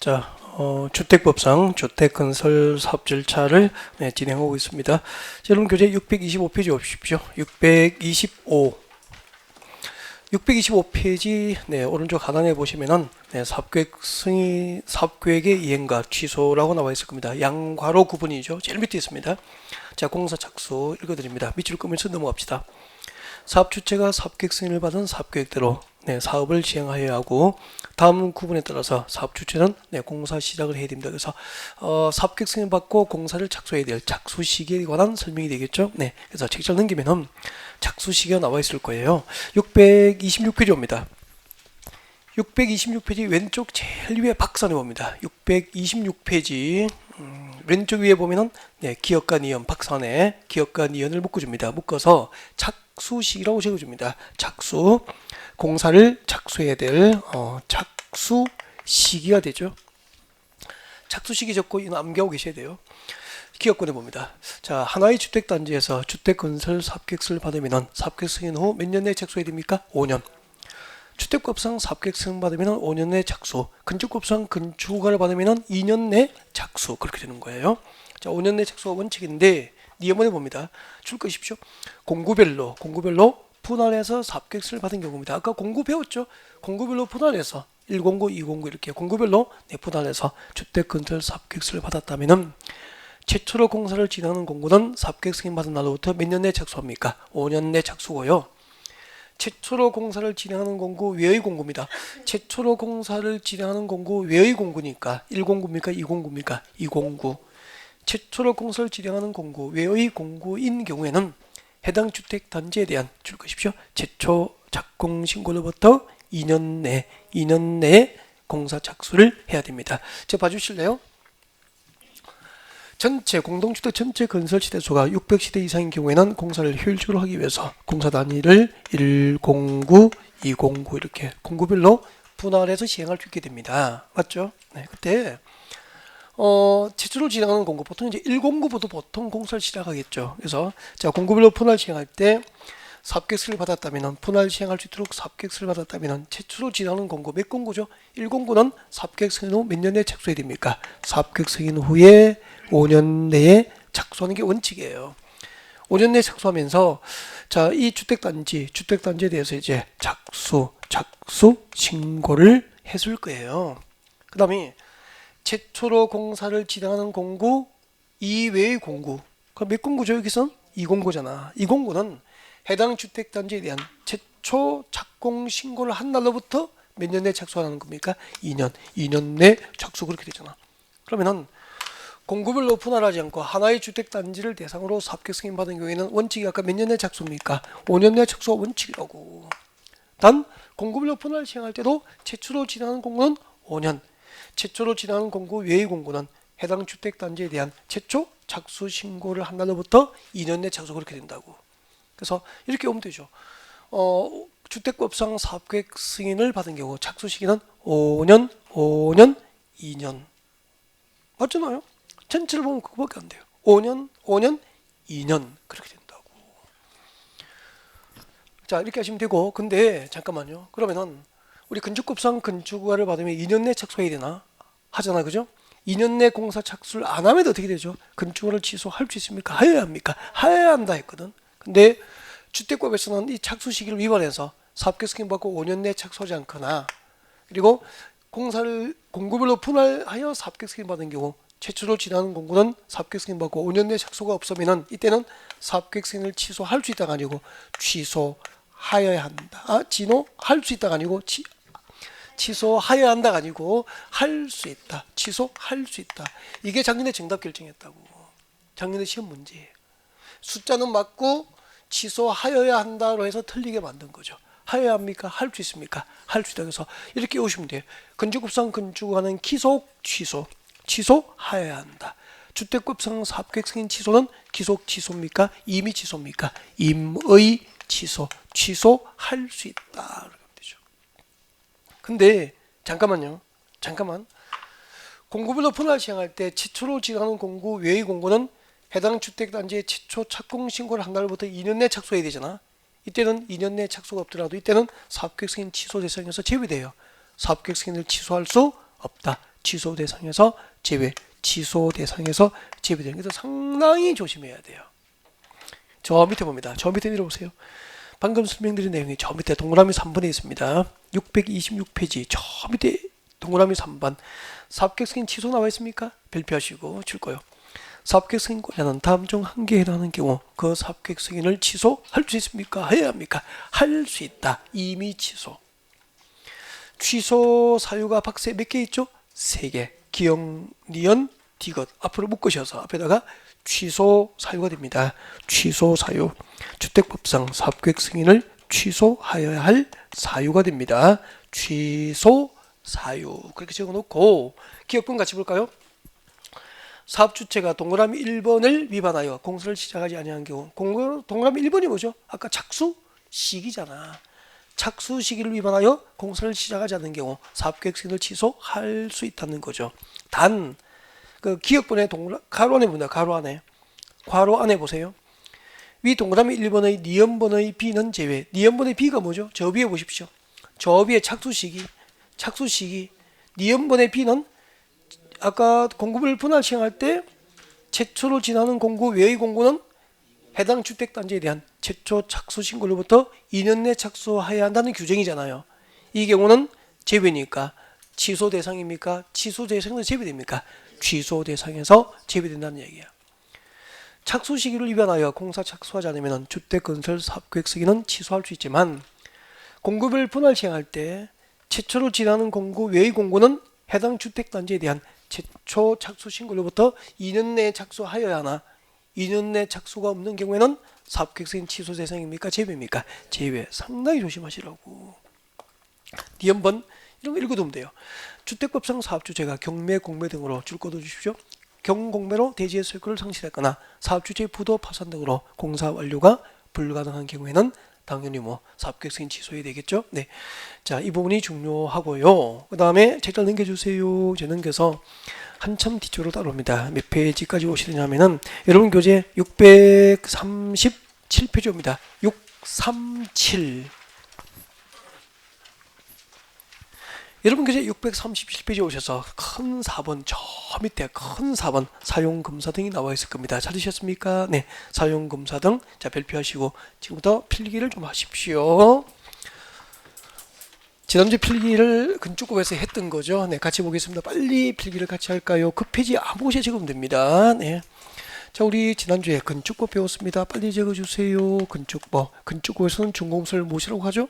자, 주택법상 주택건설 사업 절차를 진행하고 있습니다. 자, 여러분 교재 625페이지 오십시오. 625페이지 오른쪽 하단에 보시면은 사업계획 승인, 사업계획의 이행과 취소라고 나와 있을 겁니다. 양괄호 구분이죠. 제일 밑에 있습니다. 자, 공사 착수 읽어드립니다. 밑줄 끄면서 넘어갑시다. 사업 주체가 사업계획 승인을 받은 사업계획대로 사업을 시행하여야 하고, 다음 구분에 따라서 사업 주체는 공사 시작을 해야 됩니다. 그래서 사업계획 승인 받고 공사를 착수해야 될 착수 시기에 관한 설명이 되겠죠. 그래서 책자를 넘기면은 착수 시기가 나와 있을 거예요. 626페이지 옵니다. 626페이지 왼쪽 제일 위에 박선해 봅니다. 626페이지 왼쪽 위에 보면은 기업가 니은 박선에 기업가 니은을 묶어줍니다. 묶어서 착수 시기라고 적어줍니다. 착수 공사를 착수해야 될 착수 시기가 되죠. 착수 시기 적고 이거 암기하고 계셔야 돼요. 기업권에 봅니다. 자, 하나의 주택단지에서 주택건설 사업계획서를 받으면 사업계획 승인 후 몇 년 내에 착수해야 됩니까? 5년. 주택법상 사업계획 승인 받으면 5년 내에 착수. 건축법상 건축허가를 받으면 2년 내에 착수. 그렇게 되는 거예요. 자, 5년 내에 착수가 원칙인데 니은번에 봅니다. 줄 것이십시오. 공구별로 분할해서 사업계획서를 받은 경우입니다. 아까 공구 배웠죠? 공구별로 분할해서 1공구, 2공구 이렇게 공구별로 분할해서 주택건설 사업계획서를 받았다면은 최초로 공사를 진행하는 공구는 사업계획 승인 받은 날로부터 몇 년 내에 착수합니까? 5년 내 착수고요. 최초로 공사를 진행하는 공구 외의 공구입니다. 최초로 공사를 진행하는 공구 외의 공구니까 1공구입니까? 2공구입니까? 2공구. 최초로 공사를 진행하는 공구 외의 공구인 경우에는 해당 주택 단지에 대한 줄 것이십시오. 최초 착공 신고로부터 2년 내에 공사 착수를 해야 됩니다. 저 봐주실래요? 전체 공동주택 전체 건설시대 수가 600시대 이상인 경우에는 공사를 효율적으로 하기 위해서 공사 단위를 1공구, 2공구 이렇게 공구별로 분할해서 시행할 수 있게 됩니다. 맞죠? 그때 최초로 진행하는 공구 보통 이제 1공구부터 보통 공사를 시작하겠죠. 그래서 자, 공구별로 분할 시행할 때 사업계획서를 받았다면 분할 시행할 수 있도록 사업계획서를 받았다면 최초로 진행하는 공구 몇 공구죠? 1공구는 사업계획 승인 후 몇 년 내에 착수해야 됩니까? 사업계획 승인 후에 5년 내에 착수하는 게 원칙이에요. 5년 내에 착수하면서 자, 이 주택단지에 대해서 이제 착수 신고를 해줄 거예요. 그 다음에 최초로 공사를 진행하는 공구 이외의 공구. 그럼 몇 공구죠? 여기선 2공구잖아. 2공구는 해당 주택단지에 대한 최초 착공 신고를 한 날로부터 몇 년 내에 착수하는 겁니까? 2년 내 착수 그렇게 되잖아. 그러면은 공구별로 분할하지 않고 하나의 주택단지를 대상으로 사업계획 승인 받은 경우에는 원칙이 아까 몇 년 내 착수입니까? 5년 내 착수가 원칙이라고. 단 공구별로 분할 시행할 때도 최초로 진행하는 공구는 5년, 최초로 진행하는 공구 외의 공구는 해당 주택단지에 대한 최초 착수 신고를 한 날로부터 2년 내 착수 그렇게 된다고. 그래서 이렇게 오면 되죠. 주택법상 사업계획 승인을 받은 경우 착수 시기는 5년, 2년. 맞잖아요? 전체를 보면 그거밖에 안 돼요. 5년, 2년 그렇게 된다고. 자, 이렇게 하시면 되고, 근데 잠깐만요. 그러면은 우리 건축법상 건축허가를 받으면 2년 내 착수해야 되나? 하잖아, 그죠? 2년 내 공사 착수를 안 하면 어떻게 되죠? 건축허가를 취소할 수 있습니까? 하여야 합니까? 하여야 한다 했거든. 근데 주택법에서는 이 착수 시기를 위반해서 사업계획 승인 받고 5년 내에 착수하지 않거나, 그리고 공사를 공구별로 분할하여 사업계획 승인 받은 경우 최초로 진행하는 공구는 사업계획 승인 받고 5년 내 착수가 없으면은 이때는 사업계획 승인을 취소할 수 있다가 아니고 취소하여야 한다. 진호할 수 있다가 아니고 취소하여야 한다가 아니고 할 수 있다. 취소할 수 있다. 이게 작년에 정답 결정했다고. 작년에 시험 문제예요. 숫자는 맞고 취소하여야 한다로 해서 틀리게 만든 거죠. 하여야 합니까? 할 수 있습니까? 할 수 있다. 그래서 이렇게 오시면 돼요. 건축법상 건축하는 기속, 취소하여야 한다. 주택법상 사업계획 승인 취소는 기속 취소입니까? 임의 취소입니까? 임의 취소할 수 있다. 되죠. 근데 잠깐만. 공구별로 분할 시행할 때 최초로 진행하는 공구 외의 공구는 해당 주택단지의 최초 착공 신고를 한 날부터 2년 내에 착수해야 되잖아. 이때는 2년 내에 착수가 없더라도 이때는 사업계획 승인 취소 대상에서 제외돼요. 사업계획 승인을 취소할 수 없다. 취소 대상에서 제외, 취소 대상에서 제외되는 게 상당히 조심해야 돼요. 저 밑에 봅니다. 저 밑에 내려보세요. 방금 설명드린 내용이 저 밑에 동그라미 3번에 있습니다. 626페이지 저 밑에 동그라미 3번 사업계획 승인 취소 나와 있습니까? 별표하시고 줄 거예요. 사업계획 승인권자는 다음 중 한 개에 해당하는 경우 그 사업계획 승인을 취소할 수 있습니까? 해야 합니까? 할 수 있다. 이미 취소. 취소 사유가 박스에 몇 개 있죠? 3개. 기억, 니은, 디귿 앞으로 묶으셔서 앞에다가 취소 사유가 됩니다. 취소 사유. 주택법상 사업계획 승인을 취소하여야 할 사유가 됩니다. 취소 사유. 그렇게 적어놓고 기억분 같이 볼까요? 사업주체가 동그라미 1번을 위반하여 공사를 시작하지 아니한 경우 동그라미 1번이 뭐죠? 아까 착수 시기잖아. 착수 시기를 위반하여 공사를 시작하지 않는 경우 사업계획 승인을 취소할 수 있다는 거죠. 단 그 기억분의 가로 안에 봅니다. 가로 안에. 괄호 안에 보세요. 위 동그라미 1번의 니은번의 B는 제외. 니은번의 B가 뭐죠? 저 위에 보십시오. 저 위에 착수 시기. 니은번의 B는 아까 공급을 분할 시행할 때 최초로 지나는 공고 외의 공고는 해당 주택단지에 대한 최초 착수 신고로부터 2년 내 착수해야 한다는 규정이잖아요. 이 경우는 제외니까 취소 대상입니까? 취소 대상에서 제외됩니까? 취소 대상에서 제외된다는 얘기야. 착수 시기를 위반하여 공사 착수하지 않으면 주택건설 사업계획 승인은 취소할 수 있지만 공급을 분할 시행할 때 최초로 지나는 공고 외의 공고는 해당 주택단지에 대한 최초 착수 신고로부터 2년 내에 착수하여야 하나 2년 내 착수가 없는 경우에는 사업계획 승인 취소 대상입니까? 제외입니까? 제외. 상당히 조심하시라고. 니은번 이런 거 읽어두면 돼요. 주택법상 사업주체가 경매, 공매 등으로 줄 거둬 주십시오. 경공매로 대지의 소유권을 상실했거나 사업주체의 부도 파산 등으로 공사 완료가 불가능한 경우에는 당연히 사업계획 승인 취소해야 되겠죠. 네, 자, 이 부분이 중요하고요. 그 다음에 책장 넘겨주세요. 제 넘겨서 한참 뒤쪽으로 따라옵니다. 몇 페이지까지 오시느냐면은 여러분 교재 637페이지입니다. 637. 여러분 교재 637페이지 오셔서 큰 4번 저 밑에 큰 4번 사용검사 등이 나와 있을 겁니다. 찾으셨습니까? 네, 사용검사 등. 자, 별표하시고 지금부터 필기를 좀 하십시오. 지난주 필기를 근축급에서 했던 거죠. 네, 같이 보겠습니다. 빨리 필기를 같이 할까요? 급해지 아무것이 적으면 됩니다. 네. 자, 우리 지난주에 근축법 배웠습니다. 빨리 적어주세요. 근축법. 근축법에서는 준공서를 무엇이라고 하죠?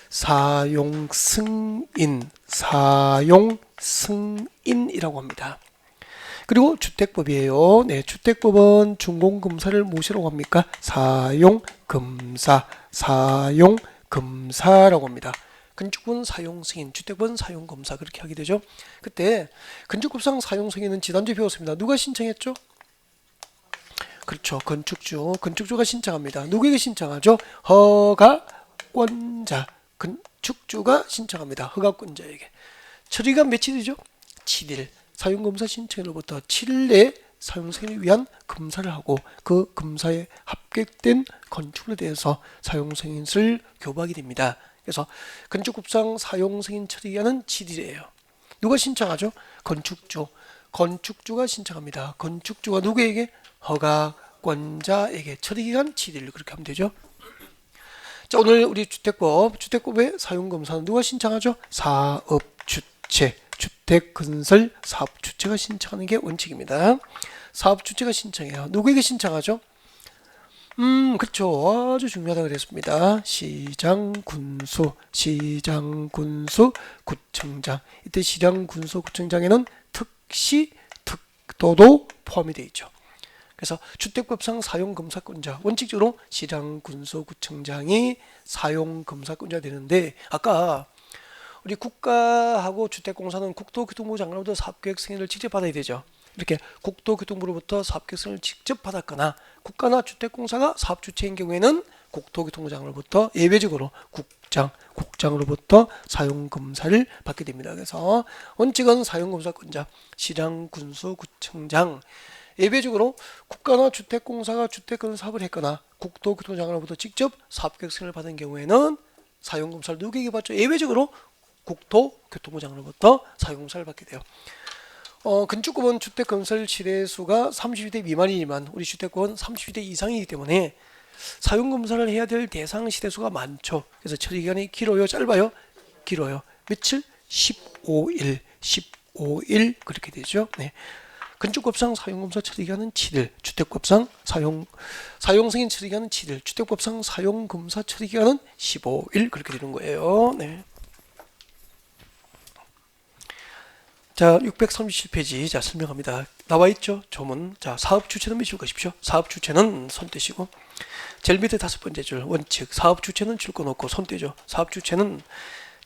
사용승인이라고 합니다. 그리고 주택법이에요. 네, 주택법은 준공검사를 무엇이라고 합니까? 사용검사라고 합니다. 건축법은 사용승인, 주택법은 사용검사 그렇게 하게 되죠. 그때 건축법상 사용승인은 지난주에 배웠습니다. 누가 신청했죠? 그렇죠. 건축주가 신청합니다. 누구에게 신청하죠? 허가권자. 건축주가 신청합니다. 허가권자에게. 처리가 며칠이죠? 7일. 사용검사 신청일로부터 7일 내에 사용승인을 위한 검사를 하고 그 검사에 합격된 건축물에 대해서 사용승인을 교부하게 됩니다. 그래서 건축법상 사용승인 처리기한은 7일이에요. 누가 신청하죠? 건축주가 신청합니다. 건축주가 누구에게? 허가권자에게. 처리기간 7일 그렇게 하면 되죠. 자, 오늘 우리 주택법의 사용검사는 누가 신청하죠? 사업주체, 주택건설 사업주체가 신청하는 게 원칙입니다. 사업주체가 신청해요. 누구에게 신청하죠? 그렇죠. 아주 중요하다고 그랬습니다. 시장, 군수, 구청장. 이때 시장, 군수, 구청장에는 특시, 특도도 포함이 되어 있죠. 그래서 주택법상 사용검사권자, 원칙적으로 시장, 군수, 구청장이 사용검사권자 되는데 아까 우리 국가하고 주택공사는 국토교통부 장관으로부터 사업계획 승인을 직접 받아야 되죠. 이렇게 국토교통부로부터 사업계획 승인을 직접 받았거나 국가나 주택공사가 사업주체인 경우에는 국토교통부 장관으로부터 예외적으로 국장으로부터 사용검사를 받게 됩니다. 그래서 원칙은 사용검사권자, 시장, 군수, 구청장. 예외적으로 국가나 주택공사가 주택건설 사업을 했거나 국토교통장관으로부터 직접 사업계획 승인을 받은 경우에는 사용검사를 누구에게 받죠? 예외적으로 국토교통부장으로부터 사용검사를 받게 돼요. 건축법은 주택건설 시대수가 30대 미만이지만 우리 주택법은 30대 이상이기 때문에 사용검사를 해야 될 대상 시대수가 많죠. 그래서 처리기간이 길어요, 짧아요? 길어요. 며칠? 15일, 15일 그렇게 되죠. 네. 건축법상 사용검사 처리기간은 7일, 주택법상 사용승인 처리기간은 7일, 주택법상 사용검사 처리기간은 15일 그렇게 되는 거예요. 네. 자, 637페이지. 자, 설명합니다. 나와 있죠? 조문. 자, 사업 주체는 몇일 것이십시오. 사업 주체는 손 떼시고, 제일 밑에 다섯 번째 줄 원칙. 사업 주체는 줄 거 놓고 손 떼죠. 사업 주체는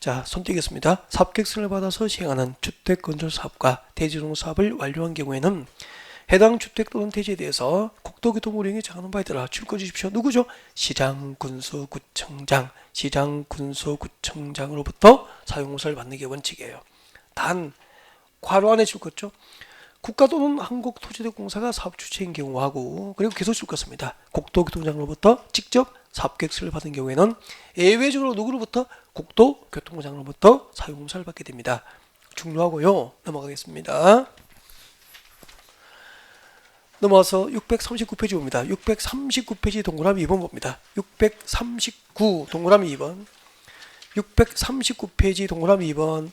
자, 손 떼겠습니다. 사업 계획서를 받아서 시행하는 주택 건설 사업과 대지동 사업을 완료한 경우에는 해당 주택 또는 대지에 대해서 국토교통부 운영에 정하는 바에 따라 출거 주십시오. 누구죠? 시장, 군수, 구청장, 시장, 군수, 구청장으로부터 사용공사를 받는 게 원칙이에요. 단 괄호 안에 줄 것죠. 국가 또는 한국토지대공사가 사업 주체인 경우하고 그리고 계속 줄 것입니다. 국토교통장으로부터 직접 사업계획서를 받은 경우에는 예외적으로 누구로부터? 국토교통부장으로부터 사용공사를 받게 됩니다. 중요하고요. 넘어가겠습니다. 넘어와서 639페이지 봅니다. 639페이지 동그라미 2번 봅니다. 639 동그라미 2번 639페이지 동그라미 2번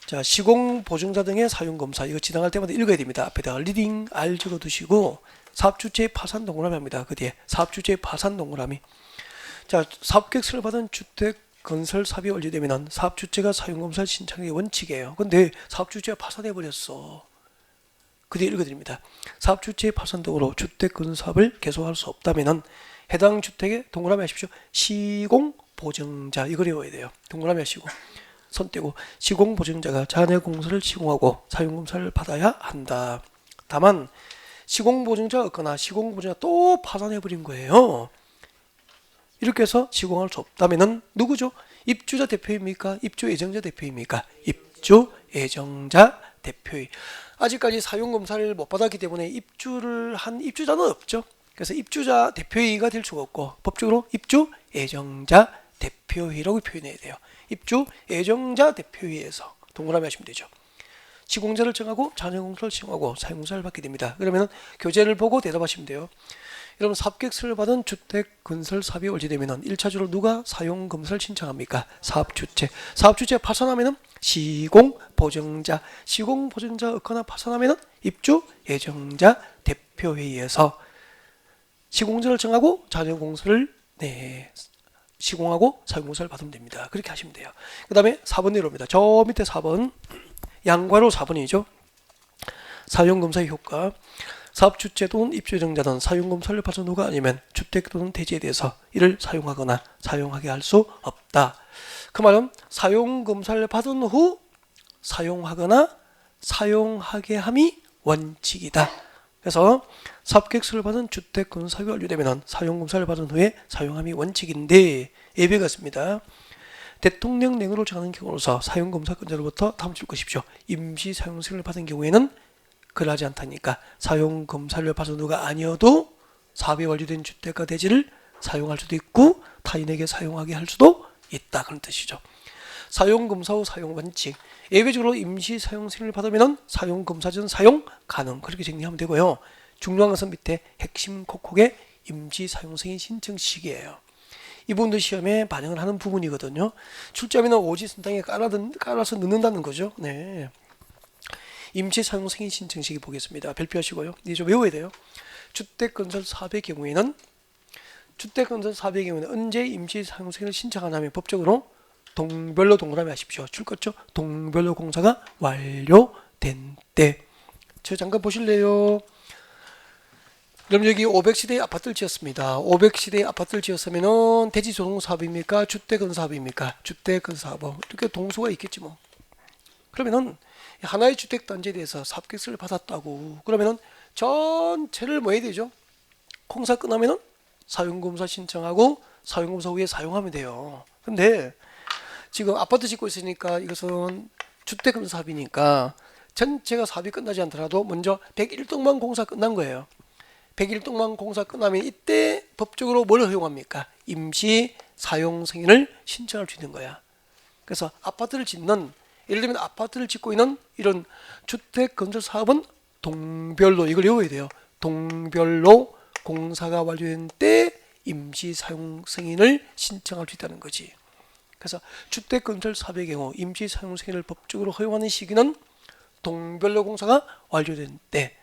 자, 시공보증자 등의 사용검사 이거 지나갈 때마다 읽어야 됩니다. 앞에다가 리딩 R 적어두시고 사업주체의 파산 동그라미 합니다. 그 뒤에 사업주체의 파산 동그라미 자, 사업계획서를 받은 주택 건설 사업이 완료되면 사업주체가 사용검사를 신청하는 게 원칙이에요. 근데 사업주체가 파산해버렸어. 그 뒤에 읽어드립니다. 사업주체의 파산 등으로 주택 건설 사업을 계속할 수 없다면 해당 주택에 동그라미 하십시오. 시공보증자 이걸 외워야 돼요. 동그라미 하시고 손 떼고 시공보증자가 잔해 공사를 시공하고 사용검사를 받아야 한다. 다만 시공보증자가 없거나 시공보증자가 또 파산해버린 거예요. 이렇게 해서 시공할 수 없다면 누구죠? 입주자 대표입니까? 입주 예정자 대표입니까? 입주 예정자 대표의 아직까지 사용검사를 못 받았기 때문에 입주를 한 입주자는 없죠. 그래서 입주자 대표회의가 될 수가 없고 법적으로 입주 예정자 대표회의라고 표현해야 돼요. 입주 예정자 대표회의에서 동그라미 하시면 되죠. 시공자를 정하고 잔여공사를 시공하고 사용공사를 받게 됩니다. 그러면 교재를 보고 대답하시면 돼요. 여러분 사업계획서를 받은 주택 건설 사업이 완료되면 1차적으로 누가 사용검사를 신청합니까? 사업주체. 사업주체 파산하면 시공보증자. 시공보증자 없거나 파산하면 입주 예정자 대표회의에서 시공자를 정하고 잔여공사를 시공하고 사용공사를 받으면 됩니다. 그렇게 하시면 돼요. 그 다음에 4번 내려옵니다. 저 밑에 4번 양괄호 4번이죠. 사용검사의 효과 사업주체 또는 입주예정자는 사용검사를 받은 후가 아니면 주택 또는 대지에 대해서 이를 사용하거나 사용하게 할 수 없다. 그 말은 사용검사를 받은 후 사용하거나 사용하게 함이 원칙이다. 그래서 사업계획서를 받은 주택 건설 사업이 완료되면 사용검사를 받은 후에 사용함이 원칙인데 예외가 있습니다. 대통령 령으로 정하는 경우로서 사용검사권자로부터 다음 줄 것이십시오. 임시 사용승인을 받은 경우에는 그러하지 않다니까 사용검사를 받은 후가 아니어도 사업이 완료된 주택과 대지를 사용할 수도 있고 타인에게 사용하게 할 수도 있다 그런 뜻이죠. 사용검사 후 사용원칙 예외적으로 임시 사용승인을 받으면 사용검사 전 사용 가능 그렇게 정리하면 되고요. 중요한 것은 밑에 핵심 콕콕의 임시 사용승인 신청 시기예요. 이 부분도 시험에 반영을 하는 부분이거든요. 출제하면 오지선상에 깔아서 넣는다는 거죠. 네. 임시 사용 승인 신청 시기 보겠습니다. 별표하시고요. 이제 좀 외워야 돼요. 주택건설 사업의 경우에는 언제 임시 사용 승인을 신청하냐면 법적으로 동별로 동그라미 하십시오. 줄 것죠? 동별로 공사가 완료된 때. 저 잠깐 보실래요? 그럼 여기 500세대 아파트를 지었습니다. 500세대 아파트를 지었으면은 대지 조성 사업입니까? 주택건설 사업입니까? 주택건설 사업. 이렇게 동수가 있겠지 뭐. 그러면은 하나의 주택단지에 대해서 사업계획서를 받았다고 그러면은 전체를 뭐 해야 되죠? 공사 끝나면은 사용검사 신청하고 사용검사 후에 사용하면 돼요. 근데 지금 아파트 짓고 있으니까 이것은 주택건설 사업이니까 전체가 사업이 끝나지 않더라도 먼저 101동만 공사 끝난 거예요. 101동만 공사 끝나면 이때 법적으로 뭘 허용합니까? 임시 사용 승인을 신청할 수 있는 거야. 그래서 아파트를 짓는, 예를 들면 아파트를 짓고 있는 이런 주택 건설 사업은 동별로, 이걸 외워야 돼요. 동별로 공사가 완료된 때 임시 사용 승인을 신청할 수 있다는 거지. 그래서 주택 건설 사업의 경우 임시 사용 승인을 법적으로 허용하는 시기는 동별로 공사가 완료된 때.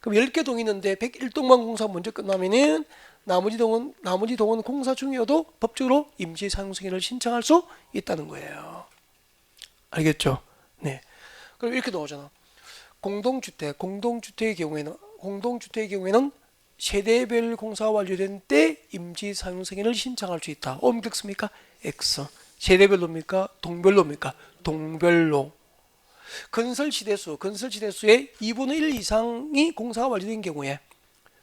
그럼 10개 동이 있는데 101동만 공사 먼저 끝나면은 나머지 동은 공사 중이어도 법적으로 임시 사용 승인을 신청할 수 있다는 거예요. 알겠죠? 네. 그럼 이렇게 나오잖아. 공동주택의 경우에는 세대별 공사가 완료된 때 임시 사용 승인을 신청할 수 있다. 옮겼습니까? X. 세대별로입니까? 동별로입니까? 동별로. 건설지대수의 2분의 1 이상이 공사가 완료된 경우에,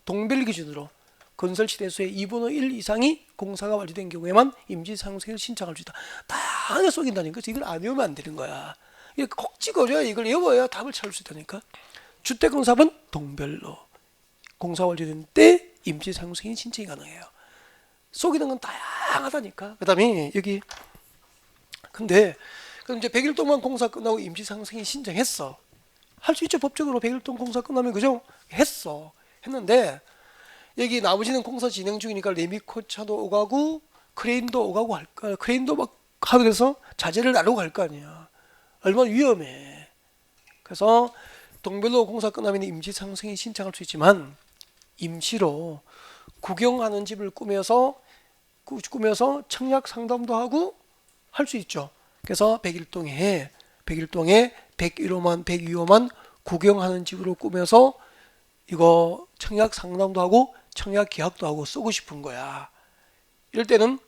동별 기준으로 건설지대수의 2분의 1 이상이 공사가 완료된 경우에만 임시 사용 승인을 신청할 수 있다. 다하게 속인다니까. 이걸 안 외우면 안 되는 거야. 이거 꼭 찍어줘야, 이걸 외워야 답을 찾을 수 있다니까. 주택건설은 동별로 공사 완료된 때 임시 사용 승인 신청이 가능해요. 속이는 건 다양하다니까. 그 다음에 여기, 근데 그럼 이제 100일 동안 공사 끝나고 임시 사용 승인 신청했어. 할 수 있죠. 법적으로 100일 동안 공사 끝나면, 그죠? 했는데 여기 나머지는 공사 진행 중이니까 레미코차도 오가고 크레인도 오가고 할까, 크레인도 막 하고 그래서 자재를 나르고 갈 거 아니야. 얼마나 위험해. 그래서 동별로 공사 끝나면 임시 사용 승인 신청할 수 있지만, 임시로 구경하는 집을 꾸며서 청약 상담도 하고 할 수 있죠. 그래서 101동에 101호만 구경하는 집으로 꾸며서 이거 청약 상담도 하고 청약 계약도 하고 쓰고 싶은 거야. 이럴 때는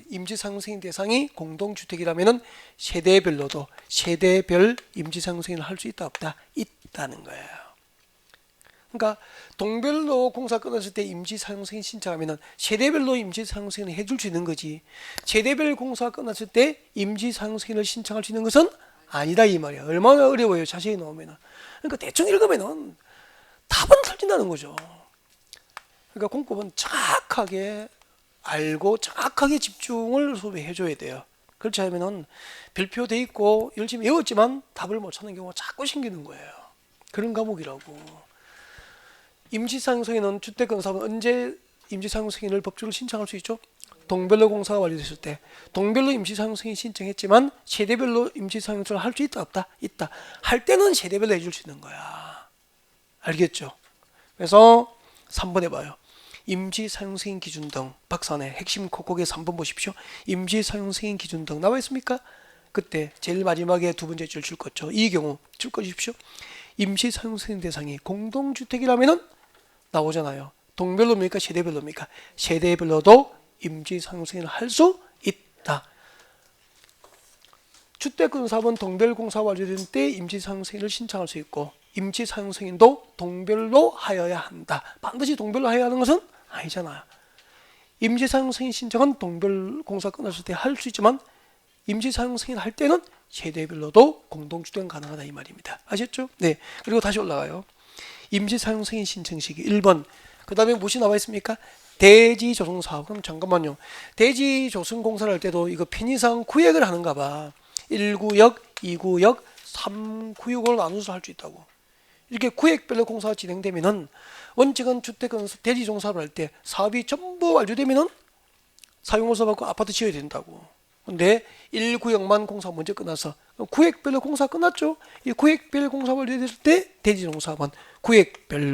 임시 사용 승인 대상이 공동주택이라면은 세대별 임시 사용 승인을 할 수 있다 없다? 있다는 거예요. 그러니까 동별로 공사 끝났을 때 임시 사용 승인 신청하면은 세대별로 임시 사용 승인을 해줄 수 있는 거지. 세대별 공사 끝났을 때 임시 사용 승인을 신청할 수 있는 것은 아니다 이 말이야. 얼마나 어려워요. 자세히 나오면은. 그러니까 대충 읽으면은 답은 틀린다는 거죠. 그러니까 공법은 정확하게 알고 정확하게 집중을 수업에 해줘야 돼요. 그렇지 않으면은 별표돼 있고 열심히 외웠지만 답을 못 찾는 경우가 자꾸 생기는 거예요. 그런 과목이라고. 임시사용승인은 주택건설은 언제 임시사용승인을 법적으로 신청할 수 있죠? 동별로 공사가 완료됐을 때. 동별로 임시사용승인 신청했지만 세대별로 임시사용승을 할 수 있다 없다? 있다. 할 때는 세대별로 해줄 수 있는 거야. 알겠죠? 그래서 3번 해봐요. 임시사용승인 기준 등 박사네 핵심 콕콕의 3번 보십시오. 임시사용승인 기준 등 나와 있습니까? 그때 제일 마지막에 두 번째 줄 거죠. 이 경우 줄 거 주십시오. 임시사용승인 대상이 공동주택이라면은 나오잖아요. 동별로입니까? 세대별로입니까? 세대별로도 임시사용승인을 할 수 있다. 주택건설은 동별 공사 완료된 때 임시사용승인을 신청할 수 있고, 임시사용승인도 동별로 하여야 한다. 반드시 동별로 하여야 하는 것은 아니잖아요. 임시사용승인 신청은 동별 공사 끝났을 때 할 수 있지만 임시사용승인 할 때는 세대별로도 공동주택은 가능하다 이 말입니다. 아셨죠? 네. 그리고 다시 올라가요. 임시사용승인 신청 시기 1번. 그 다음에 무엇이 나와 있습니까? 대지조성사업. 그럼 잠깐만요. 대지조성공사를 할 때도 이거 편의상 구역을 하는가 봐. 1구역, 2구역, 3구역으로 나눠서 할 수 있다고. 이렇게 구역별로 공사가 진행되면은 원칙은 주택건설 대지조성사업을 할 때 사업이 전부 완료되면은 사용허서 받고 아파트 지어야 된다고. 근데 1구역만 공사 먼저 끝나서 구역별로 공사 끝났죠. 이 구역별 공사 완료됐을 때 대지조성사업은 구역별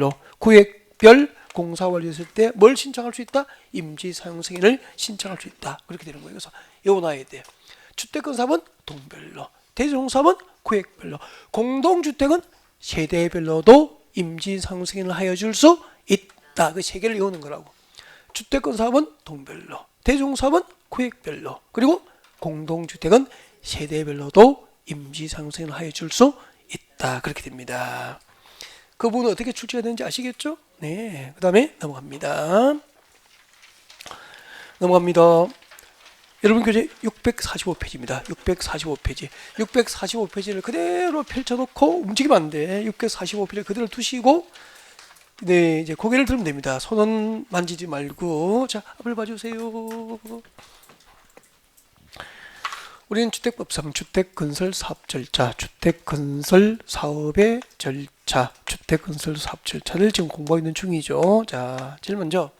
공사 완료됐을 때 뭘 신청할 수 있다? 임시사용승인을 신청할 수 있다. 그렇게 되는 거예요. 그래서 외워놔야 돼. 주택건설은 동별로, 대지조성사업은 구역별로, 공동주택은 세대별로도 임시사용승인을 하여 줄 수 있다. 그 세 개를 외우는 거라고. 주택건설은 동별로, 대지조성사업은 구역별로, 그리고 공동주택은 세대별로도 임시사용승인을 하여 줄 수 있다. 그렇게 됩니다. 그 부분은 어떻게 출제가 되는지 아시겠죠? 네. 그 다음에 넘어갑니다. 여러분 교재 645페이지입니다. 645페이지. 645페이지를 그대로 펼쳐놓고 움직이면 안 돼. 645페이지를 그대로 두시고, 네, 이제 고개를 들면 됩니다. 손은 만지지 말고. 자, 앞을 봐주세요. 우리는 주택법상 주택건설사업 절차, 주택건설사업의 절차, 주택건설사업 절차를 지금 공부하고 있는 중이죠. 자, 제일 먼저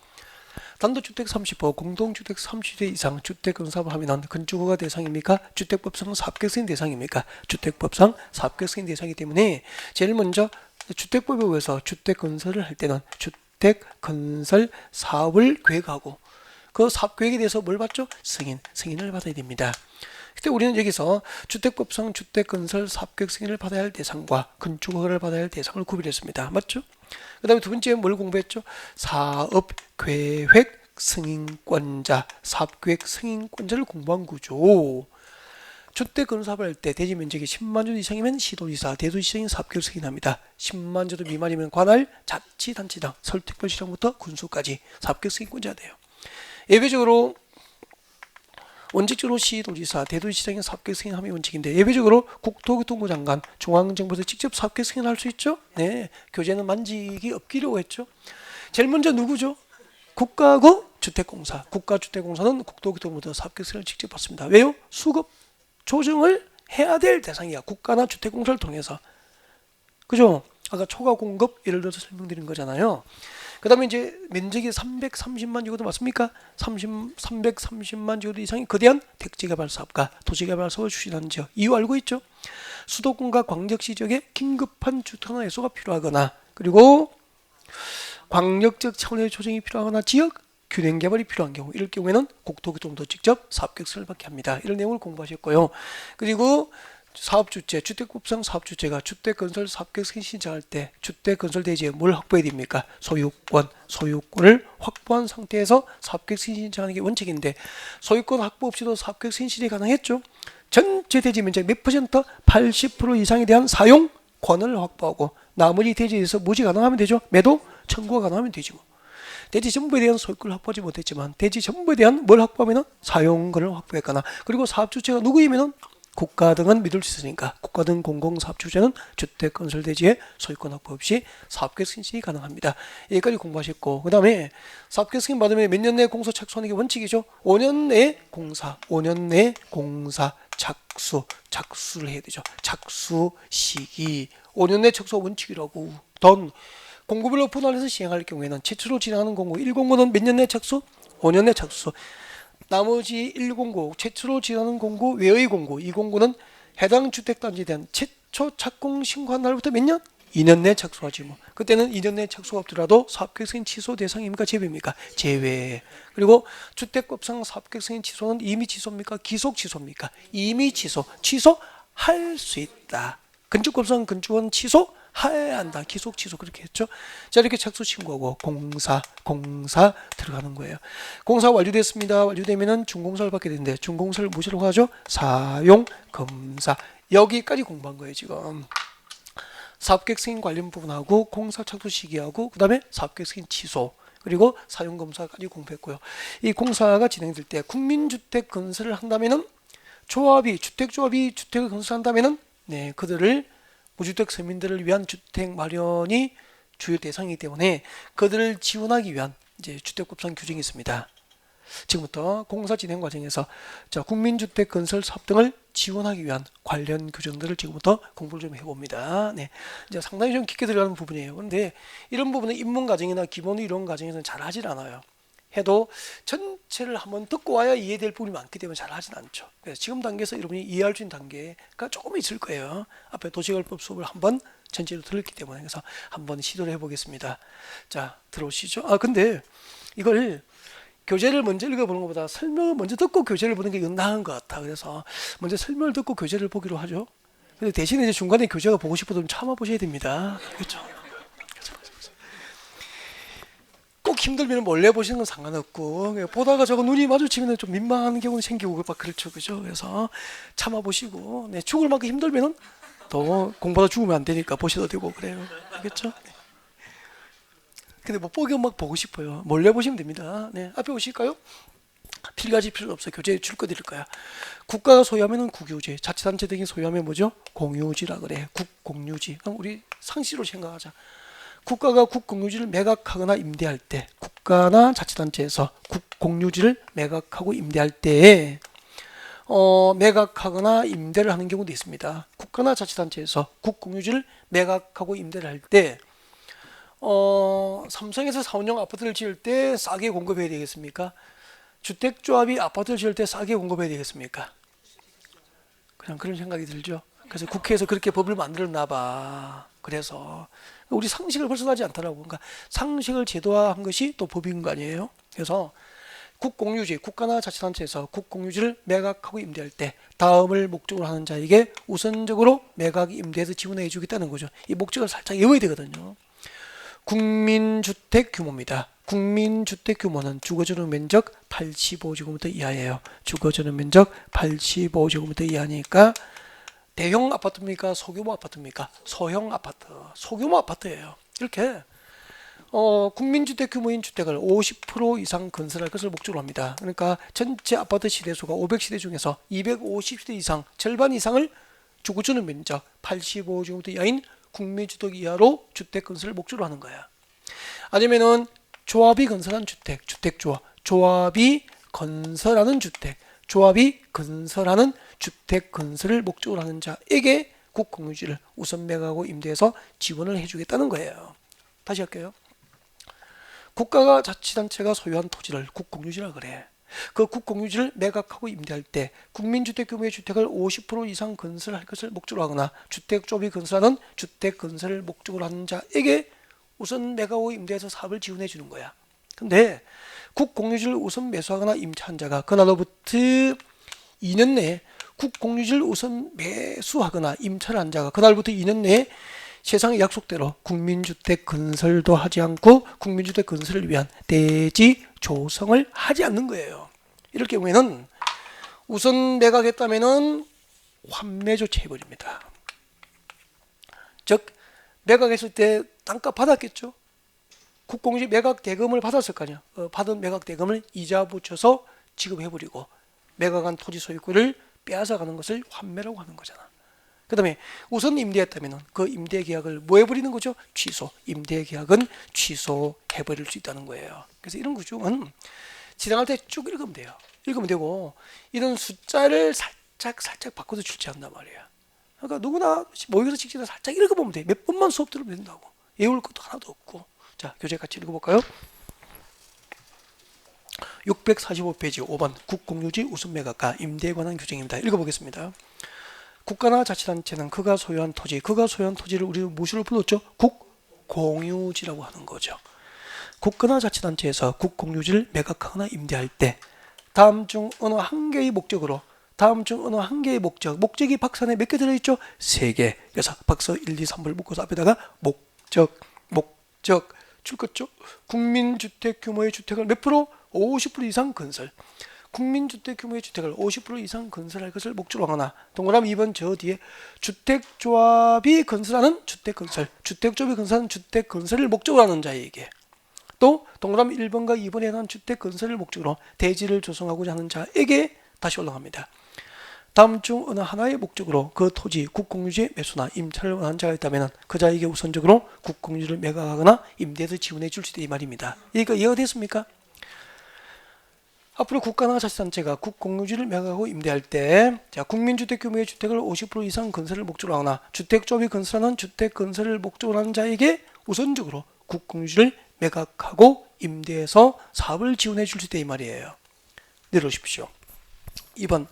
단독주택 30호, 공동주택 30대 이상 주택건설사업을 하면 건축허가 대상입니까? 주택법상 사업계획승인 대상입니까? 주택법상 사업계획승인 대상이기 때문에 제일 먼저 주택법에 의해서 주택건설을 할 때는 주택건설 사업을 계획하고 그 사업 계획에 대해서 뭘 받죠? 승인을 받아야 됩니다. 그때 우리는 여기서 주택법상 주택건설 사업계획 승인을 받아야 할 대상과 건축허가를 받아야 할 대상을 구별했습니다. 맞죠? 그 다음에 두 번째 뭘 공부했죠? 사업계획 승인권자, 사업계획 승인권자를 공부한 구조. 주택건설사업을 할 때 대지 면적이 10만 제곱 이상이면 시도지사, 대도시장이 사업계획 승인합니다. 10만 제곱 미만이면 관할, 자치단체장, 서울특별시장부터 군수까지 사업계획 승인권자가 돼요. 예외적으로 원칙적으로 시도지사, 대도시장의 사업계획 승인함이 원칙인데 예외적으로 국토교통부 장관, 중앙정부에서 직접 사업계획 승인할 수 있죠. 네, 교재는 만지기 없기로 했죠. 제일 먼저 누구죠? 국가고 주택공사. 국가주택공사는 국토교통부에서 사업계획 승인을 직접 받습니다. 왜요? 수급 조정을 해야 될 대상이야. 국가나 주택공사를 통해서. 그죠? 아까 초과 공급 예를 들어서 설명드린 거잖아요. 그 다음에 이제 면적이 330만 제곱도 맞습니까? 330만 제곱 이상이 거대한 택지개발 사업과 도시개발 사업을 추진하는 지역. 이유 알고 있죠? 수도권과 광역시 지역에 긴급한 주택 해소가 필요하거나 그리고 광역적 차원의 조정이 필요하거나 지역 균형 개발이 필요한 경우 이럴 경우에는 국토교통부도 직접 사업계획 승인을 받게 합니다. 이런 내용을 공부하셨고요. 그리고 사업주체, 주택법상 사업주체가 주택건설 사업계획 승인 신청할 때 주택건설 대지에 뭘 확보해야 됩니까? 소유권을 확보한 상태에서 사업계획 승인 신청하는 게 원칙인데 소유권 확보 없이도 사업계획 승인 신청이 가능했죠. 전체 대지 면적 몇 퍼센트? 80% 이상에 대한 사용권을 확보하고 나머지 대지에 대해서 무지 가능하면 되죠. 매도 청구가 가능하면 되죠. 대지 전부에 대한 소유권을 확보하지 못했지만 대지 전부에 대한 뭘 확보하면 사용권을 확보했거나 그리고 사업주체가 누구이면 국가 등은 믿을 수 있으니까 국가 등 공공사업주체는 주택건설대지의 소유권 확보 없이 사업계획 승인이 가능합니다. 여기까지 공부하셨고 그 다음에 사업계획 승인 받으면 몇 년 내에 공사 착수하는 게 원칙이죠. 5년 내에 공사, 5년 내에 공사 착수를 해야 되죠. 착수 시기 5년 내 착수가 원칙이라고. 던 공고별로 분할해서 시행할 경우에는 최초로 진행하는 공고 1공고는 몇 년 내 착수? 5년 내 착수. 나머지 1공고 최초로 진행하는 공고 외의 공고 2공고는 해당 주택단지에 대한 최초 착공 신고한 날부터 몇 년? 2년 내 착수하지 뭐. 그때는 2년 내 착수가 없더라도 사업계획 승인 취소 대상입니까? 제외입니까? 제외. 그리고 주택법상 사업계획 승인 취소는 임의 취소입니까? 기속 취소입니까? 임의 취소할 수 있다. 건축법상 건축은 취소해야 한다. 기속 취소 그렇게 했죠. 자 이렇게 착수 신고하고 공사 들어가는 거예요. 공사 완료됐습니다. 완료되면은 준공사를 받게 되는데 준공사를 무엇이라고 하죠? 사용 검사. 여기까지 공부한 거예요 지금. 사업계획 승인 관련 부분하고 공사 착수 시기하고 그 다음에 사업계획 승인 취소 그리고 사용검사까지 공부했고요. 이 공사가 진행될 때 국민주택 건설을 한다면은 주택조합이 주택을 건설한다면은 네 그들을 무주택 서민들을 위한 주택 마련이 주요 대상이기 때문에 그들을 지원하기 위한 이제 주택법상 규정이 있습니다. 지금부터 공사 진행 과정에서 자 국민주택 건설 사업 등을 지원하기 위한 관련 규정들을 지금부터 공부를 좀 해봅니다. 네, 이제 상당히 좀 깊게 들어가는 부분이에요. 그런데 이런 부분은 입문 과정이나 기본 이론 과정에서는 잘 하질 않아요. 해도 전체를 한번 듣고 와야 이해될 부분이 많기 때문에 잘 하진 않죠. 그래서 지금 단계에서 여러분이 이해할 수 있는 단계가 조금 있을 거예요. 앞에 도시개발법 수업을 한번 전체로 들었기 때문에 그래서 한번 시도를 해보겠습니다. 자 들어오시죠. 근데 이걸 교재를 먼저 읽어보는 것보다 설명을 먼저 듣고 교재를 보는 게 나은 것 같아. 그래서 먼저 설명을 듣고 교재를 보기로 하죠. 근데 대신에 이제 중간에 교재가 보고 싶어도 좀 참아보셔야 됩니다. 그렇죠? 꼭 힘들면 몰래 보시는 건 상관없고 보다가 저거 눈이 마주치면 좀 민망한 경우는 생기고 막 그렇죠, 그죠? 그래서 참아보시고 네, 죽을 만큼 힘들면은 더 공부하다 죽으면 안 되니까 보셔도 되고 그래요, 알겠죠? 네. 근데 못 보기만 막 보고 싶어요. 몰래 보시면 됩니다. 네, 앞에 오실까요? 필가지 필요 없어요. 교재에 줄 거 드릴 거야. 국가가 소유하면은 국유지, 자치단체 등이 소유하면 뭐죠? 공유지라 그래. 국공유지. 그럼 우리 상시로 생각하자. 국가가 국공유지를 매각하거나 임대할 때 국가나 자치단체에서 국공유지를 매각하고 임대할 때 매각하거나 임대를 하는 경우도 있습니다. 국가나 자치단체에서 국공유지를 매각하고 임대를 할 때 삼성에서 사원용 아파트를 지을 때 싸게 공급해야 되겠습니까? 주택조합이 아파트를 지을 때 싸게 공급해야 되겠습니까? 그냥 그런 생각이 들죠. 그래서 국회에서 그렇게 법을 만들었나 봐. 그래서 우리 상식을 벗어나지 않더라고. 그러니까 상식을 제도화한 것이 또 법인 거 아니에요? 그래서 국공유지, 국가나 자치단체에서 국공유지를 매각하고 임대할 때 다음을 목적으로 하는 자에게 우선적으로 매각 임대에서 지원해 주겠다는 거죠. 이 목적을 살짝 외워야 되거든요. 국민주택 규모입니다. 국민주택 규모는 주거전용 면적 85제곱미터 이하예요. 주거전용 면적 85제곱미터 이하니까 대형 아파트입니까? 소규모 아파트입니까? 소형 아파트, 소규모 아파트예요. 이렇게 국민주택 규모인 주택을 50% 이상 건설할 것을 목적으로 합니다. 그러니까 전체 아파트 시대수가 500시대 중에서 250시대 이상, 절반 이상을 주거전용 면적 85제곱미터 이하인 국민주택 이하로 주택 건설을 목적으로 하는 거야. 아니면은 조합이 건설한 주택, 주택조합, 조합이 건설하는 주택, 조합이 건설하는 주택 건설을 목적으로 하는 자에게 국공유지를 우선 매각하고 임대해서 지원을 해주겠다는 거예요. 다시 할게요. 국가가 자치단체가 소유한 토지를 국공유지라 그래. 그 국공유지를 매각하고 임대할 때 국민주택 규모의 주택을 50% 이상 건설할 것을 목적으로 하거나 주택조합이 건설하는 주택 건설을 목적으로 하는 자에게 우선 매각하고 임대해서 사업을 지원해 주는 거야. 근데 국공유지를 우선 매수하거나 임차한 자가 그날로부터 2년 내에 국공유지를 우선 매수하거나 임차를 한 자가 그날부터 2년 내에 세상의 약속대로 국민주택 건설도 하지 않고 국민주택 건설을 위한 대지 조성을 하지 않는 거예요. 이럴 경우에는 우선 매각했다면은 환매 조치해버립니다. 즉 매각했을 때 땅값 받았겠죠. 국공유지 매각 대금을 받았을 거 아니야. 받은 매각 대금을 이자 붙여서 지급해버리고 매각한 토지 소유권을 빼앗아가는 것을 환매라고 하는 거잖아. 그 다음에 우선 임대했다면 그 임대 계약을 뭐 해버리는 거죠? 취소. 임대 계약은 취소해버릴 수 있다는 거예요. 그래서 이런 구조는 지정할 때 쭉 읽으면 돼요. 읽으면 되고 이런 숫자를 살짝 바꿔서 출제한단 말이에요. 그러니까 누구나 모의고사 직전에 살짝 읽어보면 돼. 몇 번만 수업 들으면 된다고. 외울 것도 하나도 없고. 자, 교재 같이 읽어볼까요? 645페이지 5번 국공유지 우선 매각과 임대에 관한 규정입니다. 읽어보겠습니다. 국가나 자치단체는 그가 소유한 토지를 우리는 무엇으로 불렀죠? 국공유지라고 하는 거죠. 국가나 자치단체에서 국공유지를 매각하거나 임대할 때 다음 중 어느 한 개의 목적으로 목적이 박스 안에 몇 개 들어있죠? 3개. 그래서 박스 1, 2, 3을 묶어서 앞에다가 목적 줄거죠. 국민주택 규모의 주택을 몇 프로? 50% 이상 건설. 국민주택 규모의 주택을 50% 이상 건설할 것을 목적으로 하거나 동그라미 2번 저 뒤에 주택조합이 건설하는 주택건설, 주택조합이 건설하는 주택건설을 목적으로 하는 자에게 또 동그라미 1번과 2번에 해당하는 주택건설을 목적으로 대지를 조성하고자 하는 자에게 다시 올라갑니다. 다음 중 어느 하나의 목적으로 그 토지 국공유지 매수나 임차를 원하는 자가 있다면 그 자에게 우선적으로 국공유지를 매각하거나 임대에서 지원해 줄 수 있다 이 말입니다. 이해가 됐습니까? 앞으로 국가나 자치단체가 국공유지를 매각하고 임대할 때 국민주택 규모의 주택을 50% 이상 건설을 목적으로 하거나 주택조합이 건설하는 주택건설을 목적으로 하는 자에게 우선적으로 국공유지를 매각하고 임대해서 사업을 지원해 줄 수 있다 이 말이에요. 내려오십시오. 2번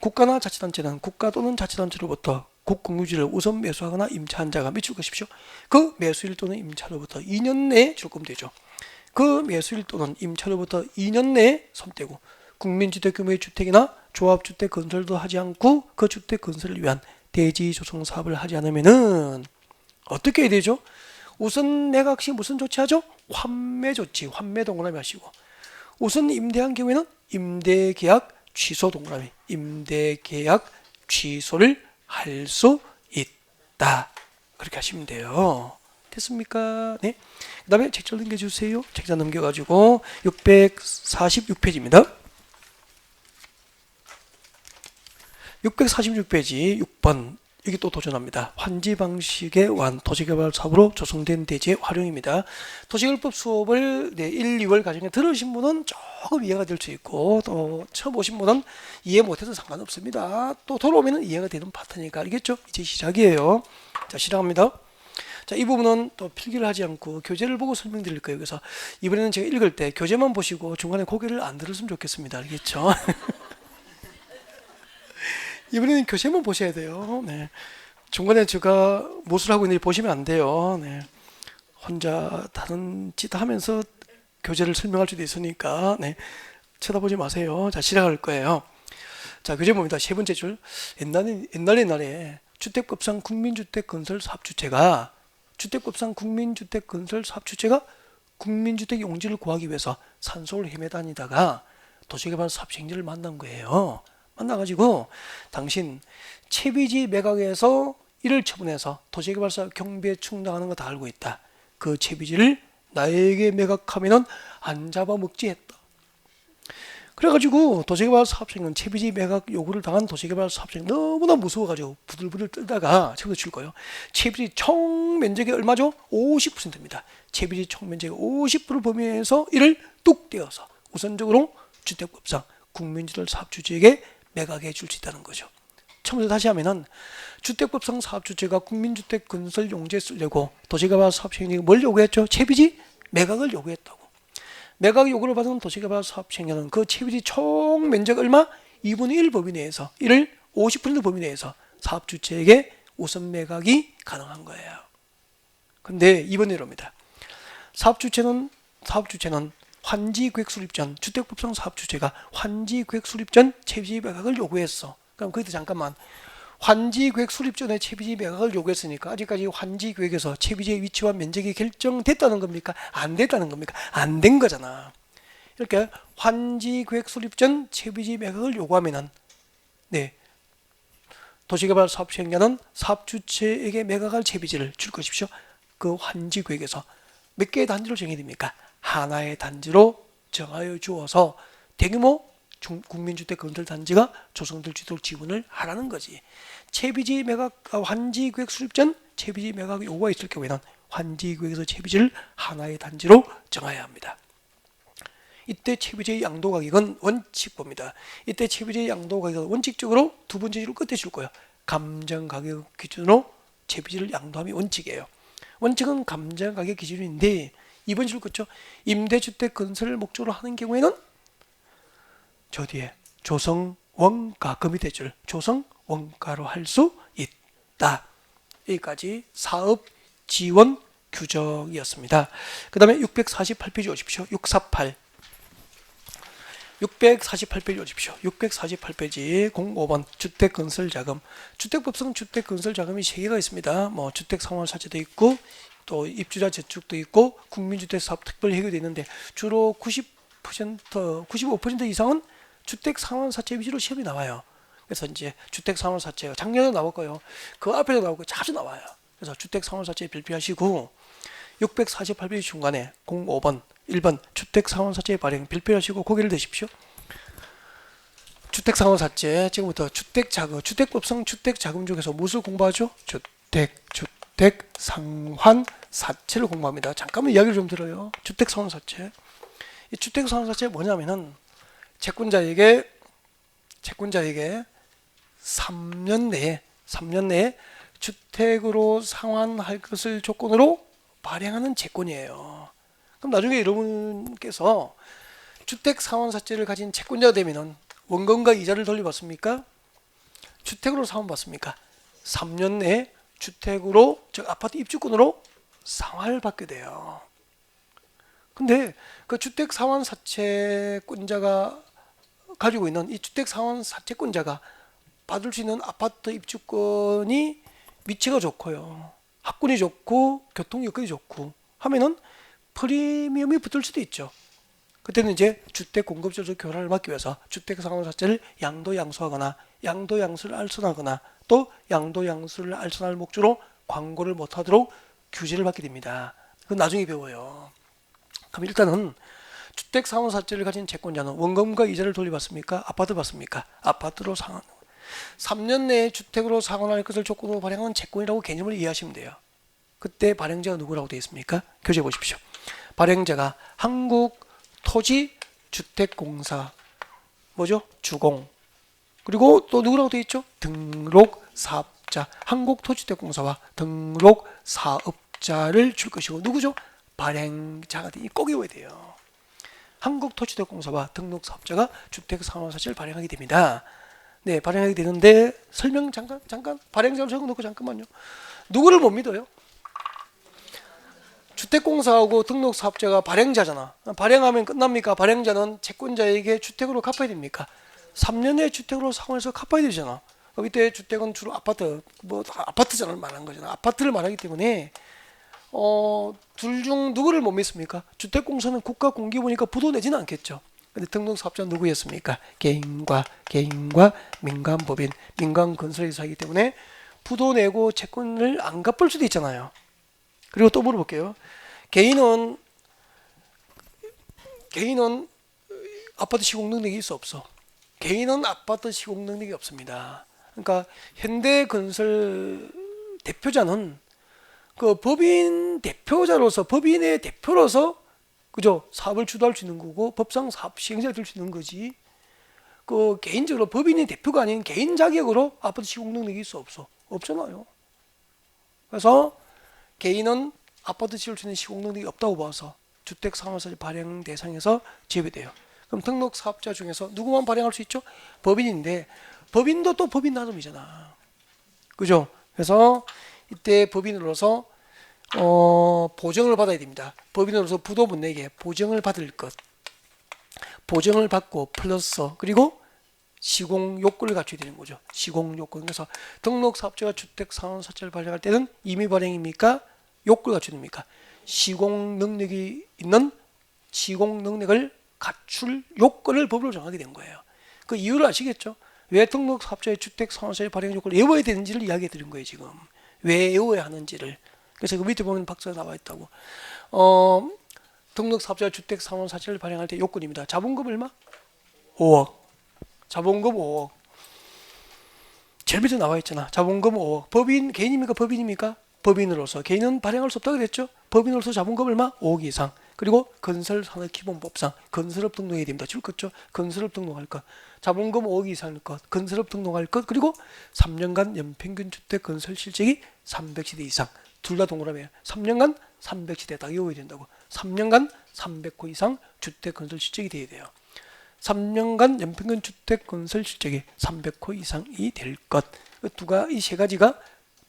국가나 자치단체는 국가 또는 자치단체로부터 국공유지를 우선 매수하거나 임차한 자가 몇 줄 것이십시오. 그 매수일 또는 임차로부터 2년 내에 줄 거면 되죠. 그 매수일 또는 임차로부터 2년 내에 손떼고 국민주택 규모의 주택이나 조합주택 건설도 하지 않고 그 주택 건설을 위한 대지 조성 사업을 하지 않으면은 어떻게 해야 되죠? 우선 매각 시 무슨 조치하죠? 환매 조치, 환매 동그라미 하시고 우선 임대한 경우에는 임대계약 취소 동그라미, 임대계약 취소를 할 수 있다. 그렇게 하시면 돼요. 됐습니까? 네. 그 다음에 책자 넘겨주세요. 책자 넘겨가지고 646페이지입니다. 646페이지 6번 이게 또 도전합니다. 환지 방식의 도시개발 사업으로 조성된 대지의 활용입니다. 도시개발법 수업을 1, 2월 과정에 들으신 분은 조금 이해가 될 수 있고 또 처음 오신 분은 이해 못해도 상관없습니다. 또 돌아오면 이해가 되는 파트니까 알겠죠? 이제 시작이에요. 자, 시작합니다. 자, 이 부분은 또 필기를 하지 않고 교재를 보고 설명드릴 거예요. 그래서 이번에는 제가 읽을 때 교재만 보시고 중간에 고개를 안 들었으면 좋겠습니다. 알겠죠? 이번에는 교재만 보셔야 돼요. 네. 중간에 제가 무엇을 하고 있는지 보시면 안 돼요. 네. 혼자 다른 짓 하면서 교재를 설명할 수도 있으니까 네. 쳐다보지 마세요. 자, 시작할 거예요. 자, 교재 봅니다. 세 번째 줄. 옛날에 주택법상 국민주택건설사업주체가 국민주택 용지를 구하기 위해서 산속을 헤매다니다가 도시개발 사업시행자를 만난 거예요. 만나가지고 당신 채비지 매각에서 이를 처분해서 도시개발사업 경비에 충당하는 거 다 알고 있다. 그 채비지를 나에게 매각하면은 안 잡아먹지 했다. 그래가지고 도시개발 사업자는 채비지 매각 요구를 당한 도시개발 사업자는 너무나 무서워가지고 부들부들 떨다가 채비도 칠 거예요. 채비지 총 면적이 얼마죠? 50%입니다. 채비지 총 면적이 50%를 범위해서 이를 뚝 떼어서 우선적으로 주택법상 국민주택 사업주체에게 매각해 줄 수 있다는 거죠. 처음부터 다시 하면은 주택법상 사업주체가 국민주택 건설 용지에 쓰려고 도시개발 사업시행자가 뭘 요구했죠? 채비지 매각을 요구했다고. 매각 요구를 받은 도시개발 사업시행자는 그 채비지 총 면적 얼마? 2분의 1 범위 내에서 이를 50% 범위 내에서 사업주체에게 우선 매각이 가능한 거예요. 근데 이번 예로입니다. 사업주체는 환지계획 수립 전 주택법상 사업주체가 환지계획 수립 전 채비지 매각을 요구했어. 그럼 거기서 잠깐만 환지계획 수립 전에 채비지 매각을 요구했으니까 아직까지 환지계획에서 채비지의 위치와 면적이 결정됐다는 겁니까? 안 됐다는 겁니까? 안 된 거잖아. 이렇게 환지계획 수립 전 채비지 매각을 요구하면은 네 도시개발 사업 시행자는 사업주체에게 매각할 채비지를 줄 것이죠. 그 환지계획에서 몇 개의 단지로 정해집니까? 하나의 단지로 정하여 주어서 대규모 국민주택 건설 단지가 조성될 수 있도록 지원을 하라는 거지. 채비지 매각 환지계획 수립 전 채비지 매각 요구가 있을 경우에는 환지계획에서 채비지를 하나의 단지로 정해야 합니다. 이때 채비지의 양도 가격은 원칙법입니다. 이때 채비지의 양도 가격은 원칙적으로 두 번째 줄을 끝에 줄 거예요. 감정 가격 기준으로 채비지를 양도함이 원칙이에요. 원칙은 감정 가격 기준인데 이번 줄 그렇죠? 임대주택 건설을 목적으로 하는 경우에는 저 뒤에 조성 원가 그 밑에 줄 조성 원가로 할 수 있다. 여기까지 사업 지원 규정이었습니다. 그 다음에 648페이지 오십시오. 648페이지 오십시오. 648페이지 05번 주택건설자금. 주택법상 주택건설자금이 3개가 있습니다. 뭐 주택상환사채도 있고 또 입주자 저축도 있고 국민주택사업 특별회계도 있는데 주로 95% 이상은 주택상환사채 위주로 시험이 나와요. 그래서 이제 주택상환사채 작년에 나왔고요. 그 앞에도 나오고 자주 나와요. 그래서 주택상환사채 별표하시고 648페이지 중간에 05번 1번 주택상환사채 발행 별표하시고 고개를 드십시오. 주택상환사채 지금부터 주택법상 주택자금 중에서 무엇을 공부하죠? 주택상환사채를 공부합니다. 잠깐만 이야기를 좀 들어요. 주택상환사채. 이 주택상환사채 뭐냐면은 채권자에게 3년 내에 주택으로 상환할 것을 조건으로 발행하는 채권이에요. 그럼 나중에 여러분께서 주택상환사채를 가진 채권자가 되면은 원금과 이자를 돌려받습니까? 주택으로 상환받습니까? 3년 내에 주택으로 즉 아파트 입주권으로 상환을 받게 돼요. 근데 그 주택상환사채권자가 가지고 있는 이 주택상환사채권자가 받을 수 있는 아파트 입주권이 위치가 좋고요. 학군이 좋고 교통 여건이 좋고 하면은 프리미엄이 붙을 수도 있죠. 그때는 이제 주택 공급자적 교란을 막기 위해서 주택상환사채를 양도양수하거나 양도양수를 알선하거나 또 양도양수를 알선할 목적으로 광고를 못하도록 규제를 받게 됩니다. 그건 나중에 배워요. 그럼 일단은 주택상환사채를 가진 채권자는 원금과 이자를 돌려받습니까? 아파트 받습니까? 아파트로 상환. 3년 내에 주택으로 상환할 것을 조건으로 발행한 채권이라고 개념을 이해하시면 돼요. 그때 발행자가 누구라고 되어 있습니까? 교재 보십시오. 발행자가 한국토지주택공사 뭐죠? 주공. 그리고 또 누구라고 되어 있죠? 등록사업자. 한국토지주택공사와 등록사업자를 줄 것이고 누구죠? 발행자가 꼭 외워야 돼요. 한국토지주택공사와 등록사업자가 주택상환사실을 발행하게 됩니다. 네, 발행하게 되는데 설명 잠깐 발행자를 적어놓고 잠깐만요. 누구를 못 믿어요? 주택공사하고 등록사업자가 발행자잖아. 발행하면 끝납니까? 발행자는 채권자에게 주택으로 갚아야 됩니까? 3년의 주택으로 상환해서 갚아야 되잖아. 이때 주택은 주로 아파트, 아파트잖아 말하는 거잖아. 아파트를 말하기 때문에 둘 중 누구를 못 믿습니까? 주택공사는 국가 공기부니까 부도 내지는 않겠죠. 근데 등록사업자는 누구였습니까? 개인과 민간법인, 민간건설회사이기 때문에 부도 내고 채권을 안 갚을 수도 있잖아요. 그리고 또 물어볼게요. 개인은 아파트 시공 능력이 있어 없어? 개인은 아파트 시공 능력이 없습니다. 그러니까 현대건설 대표자는 그 법인 대표자로서 법인의 대표로서 그죠? 사업을 주도할 수 있는 거고 법상 사업 시행자가 될 수 있는 거지. 그 개인적으로 법인의 대표가 아닌 개인 자격으로 아파트 시공 능력이 있어 없어? 없잖아요. 그래서 개인은 아파트 지을 수 있는 시공 능력이 없다고 봐서 주택상환사실 발행 대상에서 제외돼요. 그럼 등록사업자 중에서 누구만 발행할 수 있죠? 법인인데 법인도 또 법인 나름이잖아. 그죠? 그래서 이때 법인으로서 보증을 받아야 됩니다. 법인으로서 부도 못 내게 보증을 받을 것. 보증을 받고 플러스 그리고 시공 요건을 갖춰야 되는 거죠. 시공 요건. 그래서 등록사업자가 주택상환사채를 발행할 때는 임의 발행입니까? 요건을 갖춰야 됩니까? 시공 능력이 있는 시공 능력을 갖출 요건을 법으로 정하게 된 거예요. 그 이유를 아시겠죠? 왜 등록사업자의 주택상환사채 발행 요건을 외워야 되는지를 이야기해 드린 거예요. 지금 왜 외워야 하는지를. 그래서 그 밑에 보면 박스가 나와 있다고. 등록사업자가 주택상환사채를 발행할 때 요건입니다. 자본금 얼마? 5억. 자본금 5억. 제일 밑에 나와 있잖아. 자본금 5억. 법인 개인입니까? 법인입니까? 법인으로서. 개인은 발행할 수 없다고 그랬죠? 법인으로서 자본금 얼마? 5억 이상. 그리고 건설산업기본법상 건설업 등록해야 됩니다. 줄 것죠? 건설업 등록할 것. 자본금 5억 이상일 것. 건설업 등록할 것. 그리고 3년간 연평균 주택 건설 실적이 300세대 이상. 둘 다 동그라미에요. 3년간 300세대 딱 외워야 된다고. 3년간 300호 이상 주택 건설 실적이 돼야 돼요. 3년간 연평균 주택 건설 실적이 300호 이상이 될 것. 이 세 가지가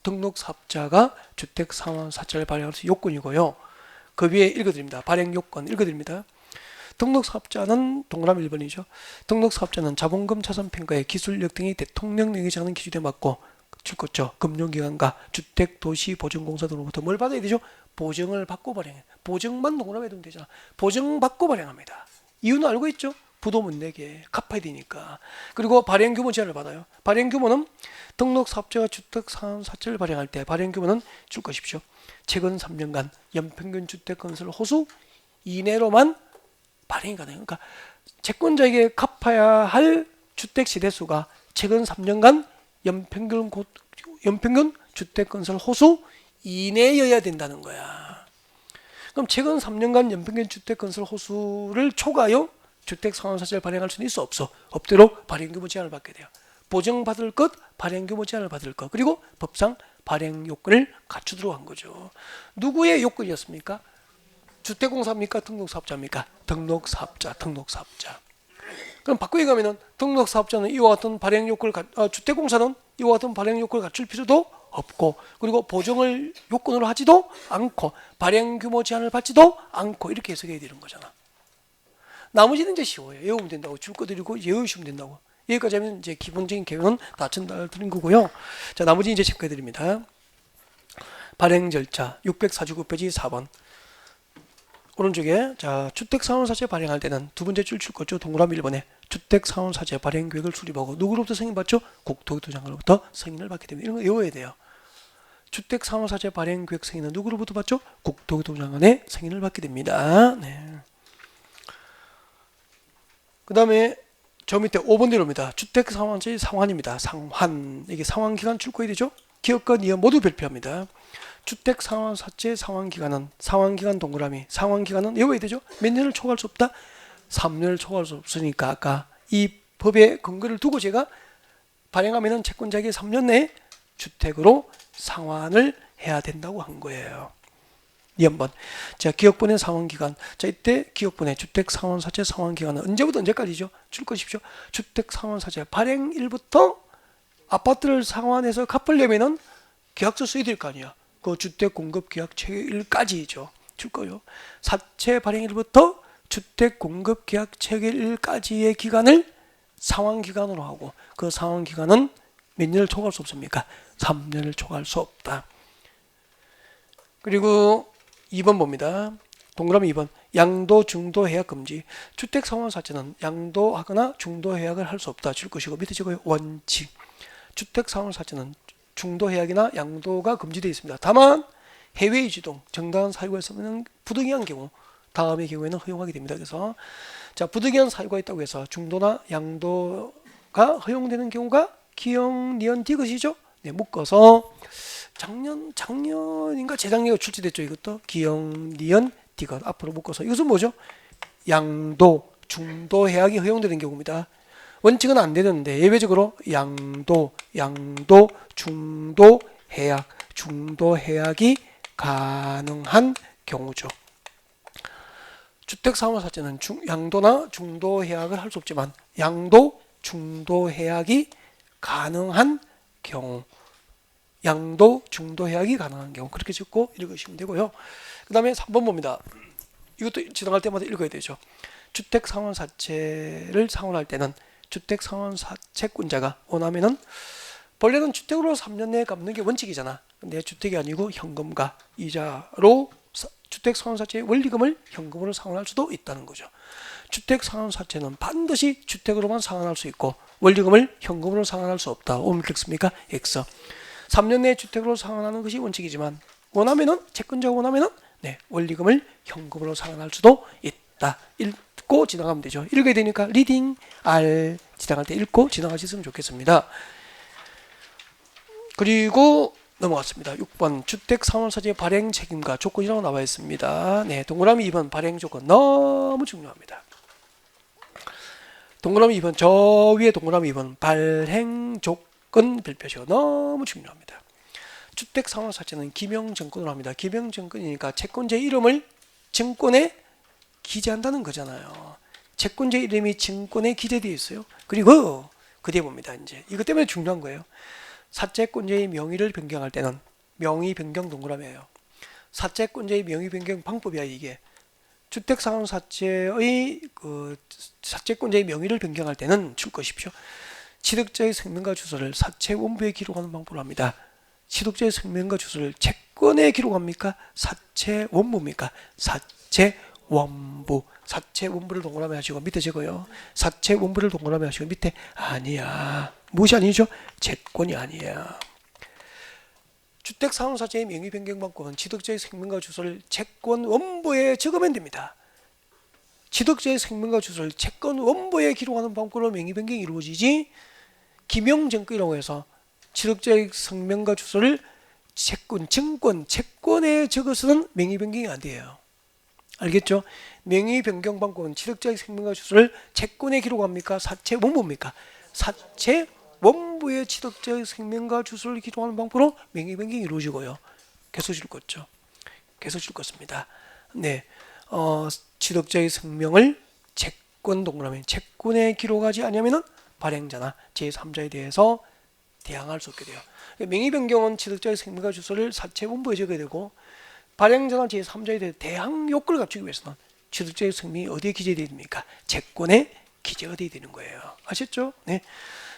등록사업자가 주택상환사채를 발행할 수 있는 요건이고요. 그 위에 읽어드립니다. 발행 요건 읽어드립니다. 등록사업자는 동그라미 1번이죠. 등록사업자는 자본금 자산평가의 기술력 등이 대통령령에 정하는 기준에 맞고 줄 것죠. 금융기관과 주택도시보증공사 등으로부터 뭘 받아야 되죠? 보증을 받고 발행해. 보증만 동그라미 해두면 되잖아. 보증받고 발행합니다. 이유는 알고 있죠? 부도 못 내게 갚아야 되니까. 그리고 발행 규모 제한을 받아요. 발행 규모는 등록사업자가 주택상환사채를 발행할 때 발행 규모는 줄 것이십시오. 최근 3년간 연평균 주택건설 호수 이내로만 발행이 가능해요. 그러니까 채권자에게 갚아야 할 주택 세대수가 최근 3년간 연평균 주택건설 호수 이내여야 된다는 거야. 그럼 최근 3년간 연평균 주택건설 호수를 초과하여 주택상환사채를 발행할 수는 있어 없어? 없도록 발행규모 제한을 받게 돼요. 보증받을 것, 발행규모 제한을 받을 것, 그리고 법상 발행 요건을 갖추도록 한 거죠. 누구의 요건이었습니까? 주택공사입니까? 등록사업자입니까? 등록사업자. 그럼 바꾸기 가면은 등록사업자는 이와 같은 발행 요건을 주택공사는 이와 같은 발행 요건을 갖출 필요도 없고, 그리고 보증을 요건으로 하지도 않고, 발행 규모 제한을 받지도 않고 이렇게 해석해야 되는 거잖아. 나머지는 이제 쉬워요. 외우면 된다고. 줄 거 드리고 외우시면 된다고. 여기까지 하면 이제 기본적인 개념은 다 전달드린 거고요. 자, 나머지 이제 체크해 드립니다. 발행 절차 649페이지 4번. 오른쪽에 자, 주택상환사채 발행할 때는 두 번째 줄 거죠. 동그라미 1번에 주택상환사채 발행 계획을 수립하고 누구로부터 승인받죠? 국토교토 장관으로부터 승인을 받게 됩니다. 이런 거 외워야 돼요. 주택상환사채 발행 계획 승인은 누구로부터 받죠? 국토교토 장관의 승인을 받게 됩니다. 네. 그 다음에 저 밑에 5번 대로입니다. 주택상환사의 상환입니다. 상환. 이게 상환기간 출고해야 되죠? 기업과 니은 모두 별표합니다. 주택상환사채 상환기간은 상환기간 동그라미. 상환기간은 외워야 되죠? 몇 년을 초과할 수 없다? 3년을 초과할 수 없으니까 아까 이 법의 근거를 두고 제가 발행하면은 채권자에게 3년 내에 주택으로 상환을 해야 된다고 한 거예요. 2번. 자, 기업분의 상환기간. 자, 이때 기업분의 주택상환사채 상환기간은 언제부터 언제까지죠? 줄 것이십시오. 주택상환사채 발행일부터 아파트를 상환해서 갚으려면은 계약서 써야 될 거 아니야. 그 주택공급계약 체결일까지죠. 줄 거요. 사채 발행일부터 주택공급계약 체결일까지의 기간을 상환기간으로 하고 그 상환기간은 몇 년을 초과할 수 없습니까? 3년을 초과할 수 없다. 그리고 2번 봅니다. 동그라미 2번. 양도, 중도 해약 금지. 주택상환사채는 양도하거나 중도 해약을 할 수 없다. 줄 것이고 밑에 적어요. 원칙. 주택상환사채는 중도 해약이나 양도가 금지되어 있습니다. 다만 해외 이주등, 정당한 사유가 있으면 부득이한 경우 다음의 경우에는 허용하게 됩니다. 그래서 자, 부득이한 사유가 있다고 해서 중도나 양도가 허용되는 경우가 기역, 니은, 디귿이죠. 네, 묶어서 작년인가 재작년에 출시됐죠. 이것도 기역, 니은, 디귿 앞으로 묶어서 이것은 뭐죠? 양도, 중도 해약이 허용되는 경우입니다. 원칙은 안 되는데 예외적으로 양도, 중도 해약이 가능한 경우죠. 주택상환사채는 양도나 중도 해약을 할 수 없지만 양도, 중도 해약이 가능한 경우, 양도, 중도 해약이 가능한 경우 그렇게 적고 읽으시면 되고요. 그 다음에 3번 봅니다. 이것도 지나갈 때마다 읽어야 되죠. 주택상환사채를 상환할 때는 주택상환사채권자가 원하면은 본래는 주택으로 3년 내에 갚는 게 원칙이잖아. 근데 주택이 아니고 현금과 이자로 주택상환사채의 원리금을 현금으로 상환할 수도 있다는 거죠. 주택상환사채는 반드시 주택으로만 상환할 수 있고 원리금을 현금으로 상환할 수 없다. 옮겼습니까? X. 3년 내에 주택으로 상환하는 것이 원칙이지만 원하면은 채권자가 원하면은 네, 원리금을 현금으로 상환할 수도 있다. 읽고 지나가면 되죠. 읽어야 되니까 리딩 R 지나갈 때 읽고 지나가셨으면 좋겠습니다. 그리고 넘어갔습니다. 6번 주택상환사채 발행 책임과 조건이라고 나와 있습니다. 네, 동그라미 2번 발행 조건 너무 중요합니다. 동그라미 2번 저 위에 동그라미 2번 발행 조건 별표시가 너무 중요합니다. 주택상환사채는 기명증권으로 합니다. 기명증권이니까 채권자 이름을 증권에 기재한다는 거잖아요. 채권자 이름이 증권에 기재되어 있어요. 그리고 그 뒤에 봅니다. 이제 이것 때문에 중요한 거예요. 사채권자의 명의를 변경할 때는 명의 변경 동그라미예요. 사채권자의 명의 변경 방법이야 이게. 주택상환사채의 그 사채권자의 명의를 변경할 때는 줄 것이십시오. 취득자의 생명과 주소를 사채 원부에 기록하는 방법으로 합니다. 취득자의 생명과 주소를 채권에 기록합니까? 사채 원부입니까? 사채 원부. 사채 원부를 동그라미 하시고 밑에 적어요. 사채 원부를 동그라미 하시고 밑에 아니야. 무엇이 아니죠? 채권이 아니야. 주택상환사채의 명의 변경 방법은 취득자의 생명과 주소를 채권 원부에 적으면 됩니다. 취득자의 생명과 주소를 채권 원부에 기록하는 방법으로 명의 변경이 이루어지지 기명증권이라고 해서 취득자의 성명과 주소를 채권에 적어서는 명의 변경이 안 돼요. 알겠죠? 명의 변경 방법은 취득자의 생명과 주소를 채권에 기록합니까? 사채 원부입니까? 사채 원부의 취득자의 생명과 주소를 기록하는 방법으로 명의 변경이 이루어지고요. 계속 줄 것죠. 계속 줄 것입니다. 네, 취득자의 생명을 채권 동그라미 채권에 기록하지 않으면은 발행자나 제3자에 대해서 대항할 수 없게 돼요. 명의 변경은 취득자의 생명과 주소를 사채 원부에 적어야 되고 발행자나 제3자에 대해 대항 요건을 갖추기 위해서는 취득자의 생명이 어디에 기재되어야 됩니까? 채권에 기재가 되어야 되는 거예요. 아셨죠? 네.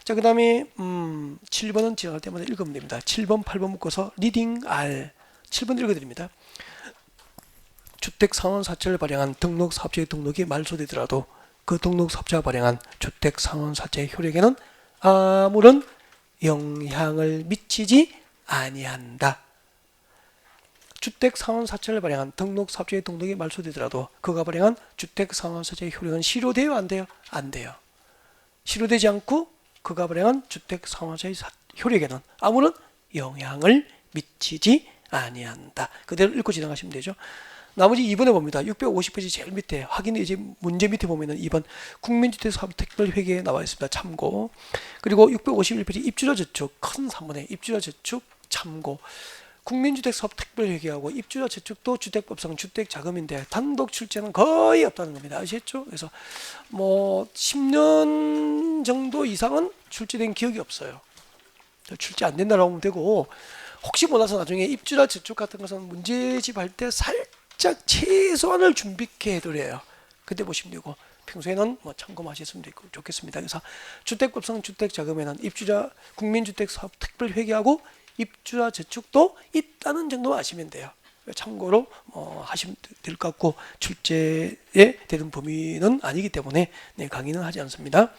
자, 그 다음에 7번은 지나갈 때마다 읽으면 됩니다. 7번, 8번 묶어서 리딩 R 7번 읽어드립니다. 주택상환사채를 발행한 등록사업자의 등록이 말소되더라도 그 등록사업자가 발행한 주택상환사채의 효력에는 아무런 영향을 미치지 아니한다. 주택상환사채를 발행한 등록사업자의 등록이 말소되더라도 그가 발행한 주택상환사채의 효력은 실효돼요? 안 돼요? 안 돼요. 실효되지 않고 그가 발행한 주택상호자의 효력에는 아무런 영향을 미치지 아니한다. 그대로 읽고 지나가시면 되죠. 나머지 2번에 봅니다. 650페이지 제일 밑에 확인 이제 문제 밑에 보면은 2번 국민주택사업특별회계에 나와 있습니다. 참고. 그리고 651페이지 입주자 저축 큰 3번에 입주자 저축 참고. 국민주택사업특별회계하고 입주자 저축도 주택법상 주택자금인데 단독 출제는 거의 없다는 겁니다. 아시겠죠? 그래서 뭐 10년 정도 이상은 출제된 기억이 없어요. 출제 안 된다라고 하면 되고, 혹시 몰라서 나중에 입주자 저축 같은 것은 문제집 할 때 살짝 최소한을 준비해 두래요. 그때 보시면 되고, 평소에는 뭐 참고하셨으면 좋겠습니다. 그래서 주택법상 주택자금에는 입주자 국민주택사업특별회계하고 입주자 저축도 있다는 정도만 아시면 돼요. 참고로 하시면 될 것 같고, 출제에 되는 범위는 아니기 때문에 강의는 하지 않습니다.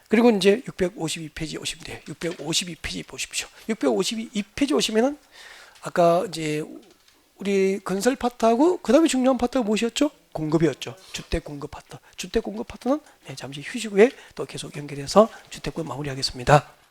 그리고 이제 652페이지 오시면 돼요. 652페이지 보십시오. 652페이지 오시면은 아까 이제 우리 건설 파트하고 그 다음에 중요한 파트가 무엇이었죠? 공급이었죠. 주택 공급 파트. 주택 공급 파트는 잠시 휴식 후에 또 계속 연결해서 주택 공급 마무리하겠습니다.